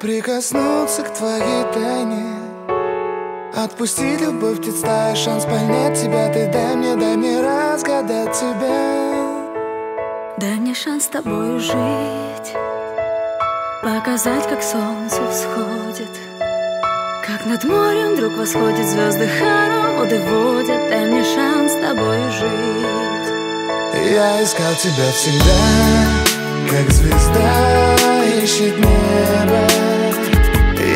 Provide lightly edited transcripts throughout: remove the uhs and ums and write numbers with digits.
Прикоснуться к твоей тайне, отпустить любовь, представь шанс понять тебя. Ты дай мне разгадать тебя. Дай мне шанс с тобою жить, показать, как солнце всходит, как над морем вдруг восходят звезды, хороводы водят. Дай мне шанс с тобою жить. Я искал тебя всегда, как звезда ищет небо.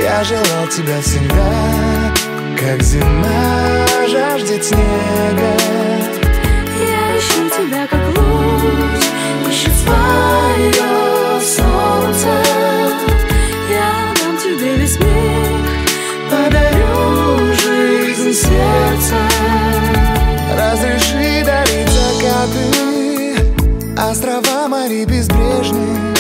Я желал тебя всегда, как зима жаждет снега. Я ищу тебя, как луч ищет свое солнце. Я дам тебе весь мир, подарю жизнь сердца. Разреши дарить закаты, острова, моря безбрежные,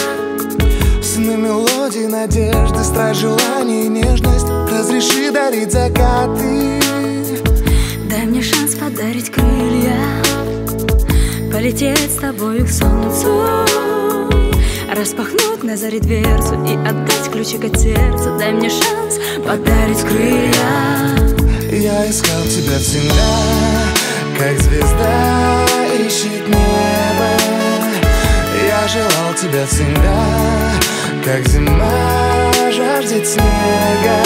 сны, мелодии, надежды, страсть, желание и нежность. Разреши дарить закаты. Дай мне шанс подарить крылья, полететь с тобою к солнцу, распахнуть на заре дверцу и отдать ключик от сердца. Дай мне шанс подарить крылья. Я искал тебя всегда, как звезда ищет небо. Я желал тебя всегда, как зима жаждет снега.